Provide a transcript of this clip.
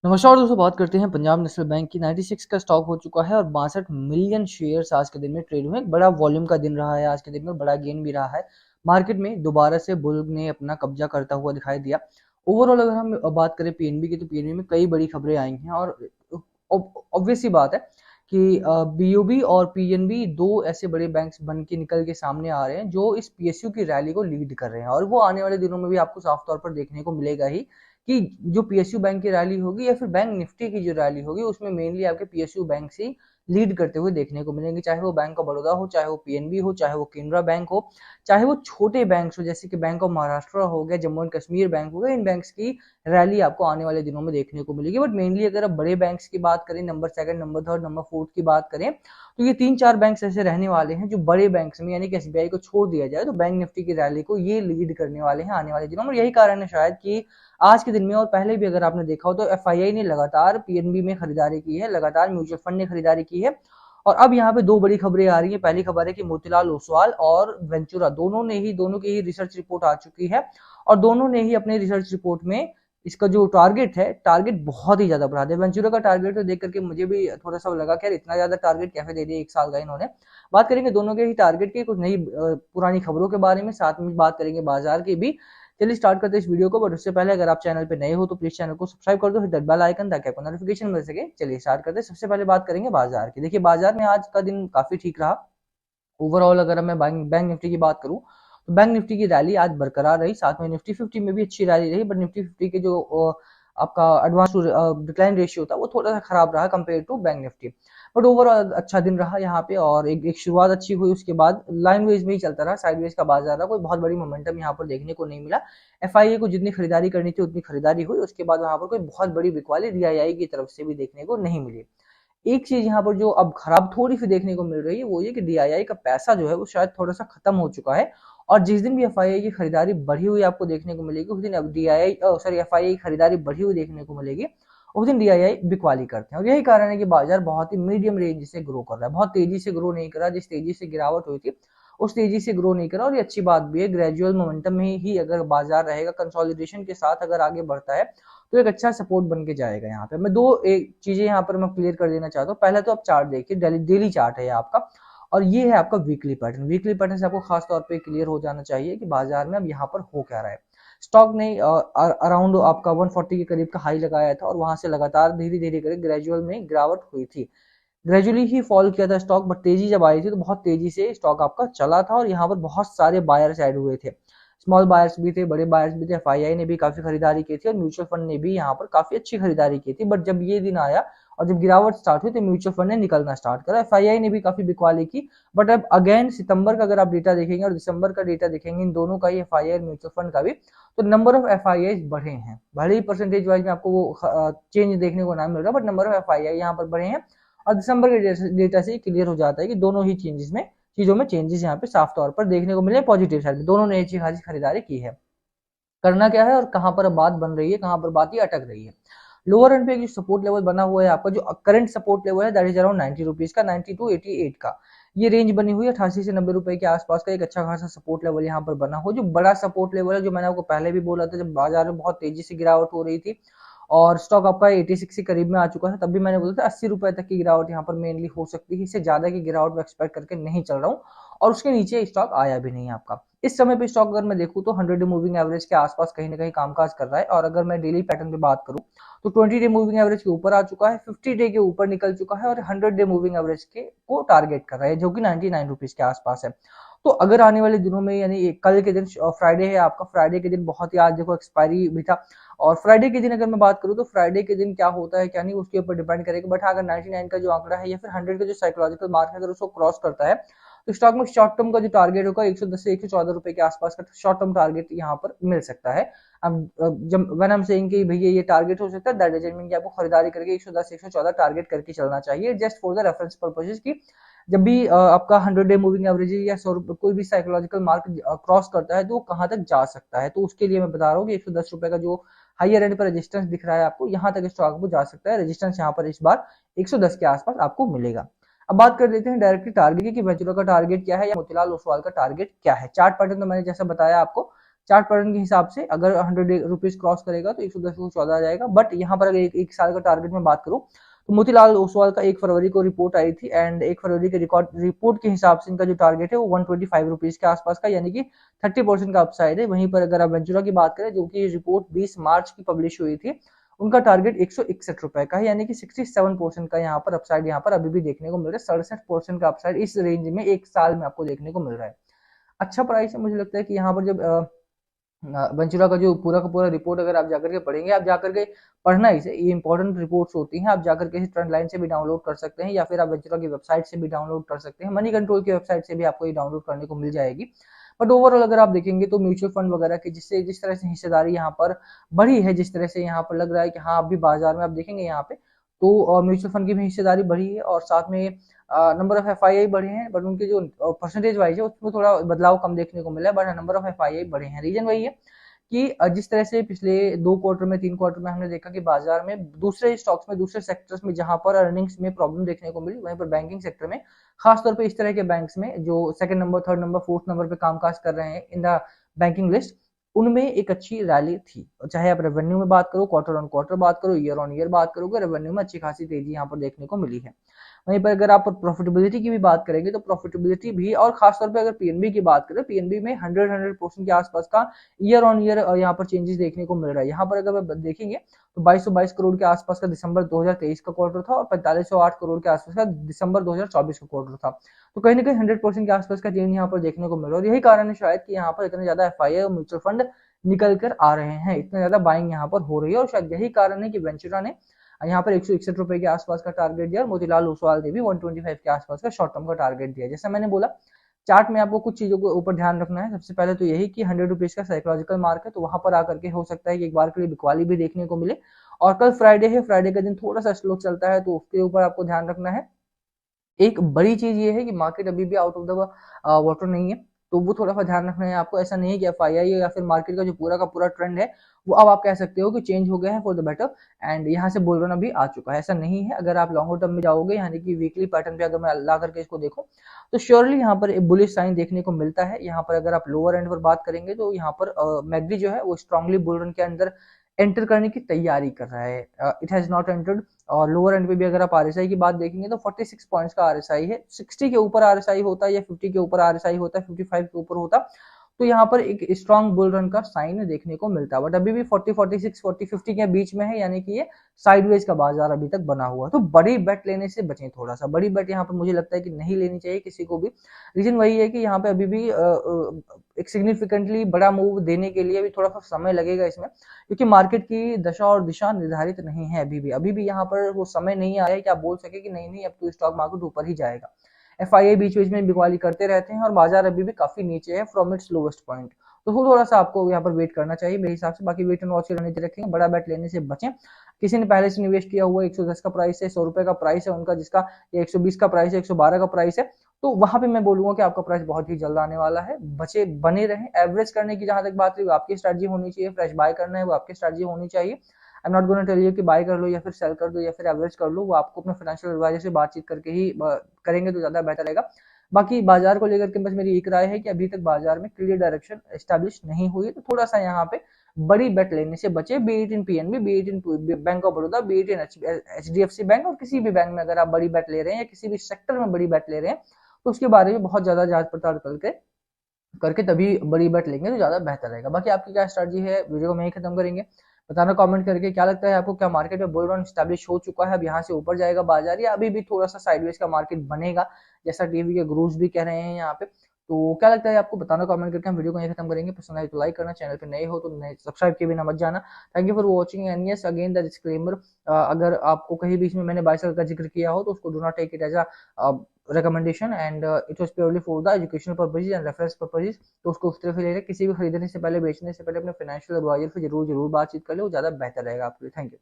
नमस्कार दोस्तों, बात करते हैं पंजाब नेशनल बैंक की। 96 का स्टॉक हो चुका है और 62 मिलियन शेयर्स आज के दिन में ट्रेड हुए। एक बड़ा वॉल्यूम का दिन रहा है आज के दिन में, बड़ा गेन भी रहा है। मार्केट में दोबारा से बुल ने अपना कब्जा करता हुआ दिखाई दिया। ओवरऑल अगर हम बात करें पीएनबी की, तो पीएनबी में कई बड़ी खबरें आई हैं और ऑब्वियस सी बात है कि बीओबी और पीएनबी दो ऐसे बड़े बैंक्स बन के निकल के सामने आ रहे हैं जो इस पीएसयू की रैली को लीड कर रहे हैं, और वो आने वाले दिनों में भी आपको साफ तौर पर देखने को मिलेगा ही कि जो पीएसयू बैंक की रैली होगी या फिर बैंक निफ्टी की जो रैली होगी, उसमें मेनली आपके पीएसयू बैंक से लीड करते हुए देखने को मिलेंगे। चाहे वो बैंक ऑफ बड़ौदा हो, चाहे वो पीएनबी हो, चाहे वो केनरा बैंक हो, चाहे वो छोटे बैंक हो जैसे कि बैंक ऑफ महाराष्ट्र हो गया, जम्मू एंड कश्मीर बैंक हो गया, इन बैंक्स की रैली आपको आने वाले दिनों में देखने को मिलेगी। बट मेनली अगर आप बड़े बैंक्स की बात करें, number second, number third, number fourth की बात करें, तो ये 3-4 बैंक्स ऐसे रहने वाले हैं जो बड़े बैंक्स में, यानी कि एसबीआई को छोड़ दिया जाए तो बैंक निफ्टी की रैली को ये लीड करने वाले हैं आने वाले दिनों में। यही कारण है शायद कि आज के दिन में और पहले भी अगर आपने देखा हो तो एफआईआई ने लगातार पीएनबी में खरीदारी की है, लगातार म्यूचुअल फंड ने खरीदारी की है। और अब यहाँ पे दो बड़ी खबरें आ रही है। पहली खबर है कि मोतीलाल ओसवाल और वेंचुरा दोनों की ही रिसर्च रिपोर्ट आ चुकी है, और दोनों ने ही अपने रिसर्च रिपोर्ट में इसका जो टारगेट बहुत ही ज्यादा बढ़ा दिया। वेंचुरा का टारगेट तो देख करके मुझे भी थोड़ा सा लगा कि यार इतना ज्यादा टारगेट कैसे दे दिया एक साल का इन्होंने। बात करेंगे दोनों के ही टारगेट की, कुछ नई पुरानी खबरों के बारे में, साथ में बात करेंगे बाजार की भी। चलिए स्टार्ट करते हैं इस वीडियो को। बट उससे पहले अगर आप चैनल पे नए हो तो प्लीज चैनल को सब्सक्राइब कर दो, हिट दैट बेल आइकन ताकि आपको नोटिफिकेशन मिल सके। चलिए स्टार्ट करते हैं। सबसे पहले बात करेंगे बाजार की। देखिए बाजार में आज का दिन काफी ठीक रहा। ओवरऑल अगर मैं बैंक निफ्टी की बात करूं तो बैंक निफ्टी की रैली आज बरकरार रही, साथ में निफ्टी 50 में भी अच्छी रैली रही। बट निफ्टी 50 के जो आपका एडवांस डिक्लाइन रेशियो था वो थोड़ा सा खराब रहा compare to bank Nifty. But overall अच्छा दिन रहा यहाँ पे, और एक शुरुआत अच्छी हुई, उसके बाद लाइन वेज में ही चलता रहा, साइडवेज का बाजार रहा, कोई बहुत बड़ी मोमेंटम यहाँ पर देखने को नहीं मिला। एफआईए को जितनी खरीदारी करनी थी उतनी खरीदारी हुई, उसके बाद वहां पर कोई बहुत बड़ी बिकवाली डीआईआई की तरफ से भी देखने को नहीं मिली। एक चीज यहाँ पर जो अब खराब थोड़ी सी देखने को मिल रही है वो ये कि डीआईआई का पैसा जो है वो शायद थोड़ा सा खत्म हो चुका है, और जिस दिन भी एफआईआई की खरीदारी बढ़ी हुई आपको देखने को मिलेगी, उस दिन अब एफआईआई की खरीदारी बढ़ी हुई देखने को मिलेगी, उस दिन डीआईआई बिकवाली करते हैं। और यही कारण है कि बाजार बहुत ही मीडियम रेंज से ग्रो कर रहा है, बहुत तेजी से ग्रो नहीं कर रहा। जिस तेजी से गिरावट हुई थी उस तेजी से ग्रो नहीं कर रहा, और ये अच्छी बात भी है। ग्रेजुअल मोमेंटम में ही अगर बाजार रहेगा, कंसोलिडेशन के साथ अगर आगे बढ़ता है तो एक अच्छा सपोर्ट बन के जाएगा। यहाँ पे मैं दो एक चीजें यहाँ पर मैं क्लियर कर देना चाहता हूँ। पहले तो आप चार्ट देखिए, डेली चार्ट है आपका, और ये है आपका वीकली पैटर्न। वीकली पैटर्न से आपको खास तौर पे क्लियर हो जाना चाहिए कि बाजार में अब यहाँ पर हो क्या रहा है। स्टॉक ने अराउंड आपका 140 के करीब का हाई लगाया था, और वहां से लगातार धीरे धीरे करके ग्रेजुअल में गिरावट हुई थी, ग्रेजुअली ही फॉल किया था स्टॉक। बट तेजी जब आई थी तो बहुत तेजी से स्टॉक आपका चला था, और यहाँ पर बहुत सारे बायर्स ऐड हुए थे, स्मॉल बायर्स भी थे, बड़े बायर्स भी थे। एफआईआई ने भी काफी खरीदारी की थी, और म्यूचुअल फंड ने भी यहाँ पर काफी अच्छी खरीदारी की थी। बट जब ये दिन आया और जब गिरावट स्टार्ट हुई तो म्यूचुअल फंड ने निकलना स्टार्ट करा। एफआईआई ने भी काफी बिकवाली की। बट अब अगेन सितंबर का अगर आप डेटा देखेंगे और दिसंबर का डेटा देखेंगे, इन दोनों का ही, एफआईआई और म्यूचुअल फंड का भी, तो नंबर ऑफ एफआईआई बढ़े हैं। भले ही परसेंटेज वाइज में आपको वो चेंज देखने को ना मिल रहा, बट नंबर ऑफ एफआईआई यहाँ पर बढ़े हैं। और दिसंबर के डेटा से क्लियर हो जाता है कि दोनों ही चीजों में चेंजेस यहाँ पे साफ तौर पर देखने को मिले। पॉजिटिव साइड में दोनों ने अच्छी खासी खरीदारी की है। करना क्या है और कहां पर बात बन रही है, कहां पर बात ये अटक रही है। लोअर एंड पे एक जो सपोर्ट लेवल बना हुआ है आपका, जो करंट सपोर्ट लेवल है, दैट इज अराउंड 90 रुपीज का, 90 टू 88 का ये रेंज बनी हुई है। 88 से 90 रुपए के आसपास का एक अच्छा खासा सपोर्ट लेवल यहाँ पर बना हुआ। जो बड़ा सपोर्ट लेवल है, जो मैंने आपको पहले भी बोला था, जब बाजार में बहुत तेजी से गिरावट हो रही थी और स्टॉक आपका 86 के करीब में आ चुका था, तब भी मैंने बोला था 80 रुपए तक की गिरावट यहाँ पर मेनली हो सकती है। इससे ज्यादा की गिरावट मैं एक्सपेक्ट करके नहीं चल रहा हूँ, और उसके नीचे स्टॉक आया भी नहीं आपका। इस समय पे स्टॉक अगर मैं देखूं तो 100 डे मूविंग एवरेज के आसपास कहीं ना कहीं कामकाज कर रहा है। और अगर मैं डेली पैटर्न पे बात करूं तो 20 डे मूविंग एवरेज के ऊपर आ चुका है, 50 डे के ऊपर निकल चुका है, और 100 डे मूविंग एवरेज के को टारगेट कर रहा है, जो कि 99 रुपीज के आसपास है। तो अगर आने वाले दिनों में, यानी कल के दिन फ्राइडे है आपका, फ्राइडे के दिन बहुत ही, आज देखो एक्सपायरी भी था, और फ्राइडे के दिन अगर मैं बात करूं तो फ्राइडे के दिन क्या होता है क्या नहीं उसके ऊपर डिपेंड करेगा। बट अगर 99 का जो आंकड़ा है या फिर 100 का जो साइकोलॉजिकल मार्क है, अगर उसको क्रॉस करता है तो स्टॉक में शॉर्ट टर्म का जो टारगेट होगा 110 से 114 रुपए के आसपास का शॉर्ट टर्म टारगेट यहाँ पर मिल सकता है। अब जब व्हेन आई एम सेइंग कि भैया ये टारगेट हो सकता है, दैट डजंट मीन कि आपको खरीदारी करके 110 114 टारगेट करके चलना चाहिए। Just for the reference purposes की जब भी आपका 100 डे मूविंग एवरेज या 100 कोई भी साइकोलॉजिकल मार्क क्रॉस करता है तो वो कहाँ तक जा सकता है, तो उसके लिए मैं बता रहा हूँ कि 110 रुपए का जो हाइयर एंड पर रेजिस्टेंस दिख रहा है आपको, यहाँ तक स्टॉक को जा सकता है। रेजिस्टेंस यहाँ पर इस बार 110 के आसपास आपको मिलेगा। अब बात कर लेते हैं डायरेक्टली टारगेट की, वेंचुरा का टारगेट क्या है या मोतीलाल ओसवाल का टारगेट क्या है। चार्ट पैटर्न तो मैंने जैसा बताया आपको चार्ट पैटर्न के हिसाब से अगर 100 रुपीज क्रॉस करेगा तो 110 को 14 आ जाएगा। बट यहाँ पर अगर एक साल का टारगेट में बात करूँ तो मोतीलाल ओसवाल का 1 फरवरी को रिपोर्ट आई थी एंड 1 फरवरी के रिपोर्ट के हिसाब से इनका जो टारगेट है वो 125 रुपीज के आसपास का, यानी कि 30% का अपसाइड है। वहीं पर अगर आप वेंचुरा की बात करें, जो कि रिपोर्ट 20 मार्च की पब्लिश हुई थी, उनका टारगेट 161 रुपए का है, यानी कि 67% का यहाँ पर अपसाइड यहाँ पर अभी भी देखने को मिल रहा है। 67% का अपसाइड इस रेंज में एक साल में आपको देखने को मिल रहा है। अच्छा प्राइस है। मुझे लगता है कि यहाँ पर जब वेंचुरा का जो पूरा का पूरा रिपोर्ट अगर आप जाकर के पढ़ेंगे, आप जाकर के पढ़ना इसे, ये इंपॉर्टेंट रिपोर्ट्स होती हैं, आप जाकर के इसे ट्रेंड लाइन से भी डाउनलोड कर सकते हैं या फिर आप वेंचुरा की वेबसाइट से भी डाउनलोड कर सकते हैं। मनी कंट्रोल की वेबसाइट से भी आपको ये डाउनलोड करने को मिल जाएगी। बट ओवरऑल अगर आप देखेंगे तो म्यूचुअल फंड वगैरह की जिस तरह से हिस्सेदारी यहाँ पर बढ़ी है, जिस तरह से यहाँ पर लग रहा है कि हाँ अभी बाजार में आप देखेंगे यहाँ पे तो म्यूचुअल फंड की भी हिस्सेदारी बढ़ी है और साथ में नंबर ऑफ एफआईआई बढ़े हैं, बट उनके जो परसेंटेज वाइज है उसमें थोड़ा बदलाव कम देखने को मिला है, बट नंबर ऑफ एफआईआई बढ़े हैं। रीजन वही है कि जिस तरह से पिछले 2 क्वार्टर में 3 क्वार्टर में हमने देखा कि बाजार में दूसरे स्टॉक्स में दूसरे सेक्टर्स में जहां पर अर्निंग्स में प्रॉब्लम देखने को मिली, वहीं पर बैंकिंग सेक्टर में खासतौर पर इस तरह के बैंक्स में जो second number, third number, fourth number पे कामकाज कर रहे हैं इन द बैंकिंग लिस्ट, उनमें एक अच्छी रैली थी। चाहे आप रेवेन्यू में बात करो, क्वार्टर ऑन क्वार्टर बात करो, ईयर ऑन ईयर बात करोगे, रेवेन्यू में अच्छी खासी तेजी यहाँ पर देखने को मिली है। वहीं पर अगर आप प्रॉफिटेबिलिटी की भी बात करेंगे तो प्रॉफिटेबिलिटी भी, और खासतौर पे अगर पीएनबी की बात करें, पीएनबी में 100% के आसपास का ईयर ऑन ईयर यहाँ पर चेंजेस देखने को मिल रहा है। यहाँ पर अगर आप देखेंगे तो 2222 करोड़ के आसपास का दिसंबर 2023 का क्वार्टर था और 4508 करोड़ के आसपास का दिसंबर 2024 का क्वार्टर था। तो कहीं ना कहीं 100% के आसपास का चेंज यहाँ पर देखने को मिल रहा है और यही कारण है शायद कि यहाँ पर इतने ज्यादा एफआईआई और म्यूचुअल फंड निकल कर आ रहे हैं, इतने ज्यादा बाइंग यहाँ पर हो रही है। और शायद यही कारण है कि वेंचुरा ने यहाँ पर 161 रुपए के आसपास का टारगेट दिया और मोतीलाल ओसवाल ने भी 125 के आसपास का शॉर्ट टर्म का टारगेट दिया। जैसा मैंने बोला, चार्ट में आपको कुछ चीजों के ऊपर ध्यान रखना है। सबसे पहले तो यही कि 100 रुपीज का साइकोलॉजिकल मार्क है, तो वहां पर आकर के हो सकता है कि एक बार के लिए बिकवाली भी देखने को मिले। और कल फ्राइडे है, फ्राइडे का दिन थोड़ा सा स्लो चलता है, तो उसके ऊपर आपको ध्यान रखना है। एक बड़ी चीज ये है कि मार्केट अभी भी आउट ऑफ द वाटर नहीं है, तो वो थोड़ा सा ध्यान रखना है आपको। ऐसा नहीं है कि एफआईआई या फिर मार्केट का जो पूरा का पूरा ट्रेंड है वो अब आप कह सकते हो कि चेंज हो गया है फॉर द बेटर एंड यहाँ से बुल रन अभी आ चुका है, ऐसा नहीं है। अगर आप लॉन्गर टर्म में जाओगे, यानी कि वीकली पैटर्न पे अगर मैं ला करके इसको देखूं, तो श्योरली यहाँ पर एक बुलिश साइन देखने को मिलता है। यहाँ पर अगर आप लोअर एंड पर बात करेंगे तो यहाँ पर मैगडी जो है वो स्ट्रांगली बुल रन के अंदर एंटर करने की तैयारी कर रहा है। It has not entered. और लोअर एंड पे भी अगर आप आरएसआई की बात देखेंगे तो 46 पॉइंट्स का आरएसआई है। 60 के ऊपर आरएसआई होता है या 50 के ऊपर आरएसआई होता है, 55 के ऊपर होता, तो यहाँ पर एक स्ट्रॉन्ग बुल रन का साइन देखने को मिलता है। बट अभी भी 40, 46, 40, 50 के बीच में है, यानी कि ये साइडवेज का बाजार अभी तक बना हुआ है। तो बड़ी बेट लेने से बचें थोड़ा सा। बड़ी बेट यहाँ पर मुझे लगता है कि नहीं लेनी चाहिए किसी को भी। रीजन वही है कि यहाँ पे अभी भी एक सिग्निफिकेंटली बड़ा मूव देने के लिए भी थोड़ा सा समय लगेगा इसमें, क्योंकि मार्केट की दशा और दिशा निर्धारित नहीं है अभी भी यहाँ पर वो समय नहीं आया है कि आप बोल सके कि नहीं नहीं अब तो स्टॉक मार्केट ऊपर ही जाएगा। एफआईआई बीच बीच में बिकवाली करते रहते हैं और बाजार अभी भी काफी नीचे है फ्रॉम इट्स लोवेस्ट पॉइंट, तो थोड़ा सा आपको यहाँ पर वेट करना चाहिए मेरे हिसाब से। बाकी वेट एंड वॉच की रणनीति रखेंगे, बड़ा बैट लेने से बचें। किसी ने पहले से निवेश किया हुआ 110 का प्राइस है, 100 रुपए का प्राइस है उनका, जिसका 120 का प्राइस है, 112 का प्राइस है, तो वहां पे मैं बोलूंगा कि आपका प्राइस बहुत ही जल्द आने वाला है। बचे बने रहें। एवरेज करने की जहां तक बात रही, वो आपकी स्ट्रेटजी होनी चाहिए। फ्रेश बाय करना है वो आपकी स्ट्रेटजी होनी चाहिए। I am not gonna tell you कि बाय कर लो या फिर सेल कर दो या फिर एवरेज कर लो, वो आपको अपने फाइनेंशियल एडवाइजर से बातचीत करके ही करेंगे तो ज्यादा बेहतर रहेगा। बाकी बाजार को लेकर के बस मेरी एक राय है कि अभी तक बाजार में क्लियर डायरेक्शन एस्टैब्लिश नहीं हुई है, तो थोड़ा सा यहाँ पे बड़ी बेट लेने से बचे। B it in PNB, B it in bank of Baroda, B it in HDFC bank, और किसी भी बैंक में अगर आप बड़ी बेट ले रहे हैं या किसी भी सेक्टर में बड़ी बेट ले रहे हैं तो उसके बारे में बहुत ज्यादा जांच पड़ताल करके तभी बड़ी बेट लेंगे तो ज्यादा बेहतर रहेगा। बाकी आपकी क्या स्ट्रेटजी है, वीडियो को मैं ही खत्म करेंगे। बताना कमेंट करके क्या लगता है आपको, क्या मार्केट में बुल रन स्टैब्लिश हो चुका है, अब यहाँ से ऊपर जाएगा बाजार या अभी भी थोड़ा सा साइडवेज का मार्केट बनेगा, जैसा टीवी के गुरुज भी कह रहे हैं यहाँ पे। तो क्या लगता है आपको, बताना कमेंट करके। हम वीडियो को यहीं खत्म करेंगे। पसंद आए तो लाइक करना, चैनल पे नए हो तो सब्सक्राइब किए बिना मत जाना। Thank you for watching and yes again the disclaimer, अगर आपको कहीं बीच में मैंने बाइसाइकिल का जिक्र किया हो तो उसको do not take it as a recommendation and it was purely for the educational purposes and reference purposes। तो उसको उस तरह से ले रहे, किसी भी खरीदने से पहले, बेचने से पहले अपने फाइनेंशियल एडवाइजर से जरूर बातचीत कर ले, वो ज्यादा बेहतर रहेगा आपके लिए। Thank you.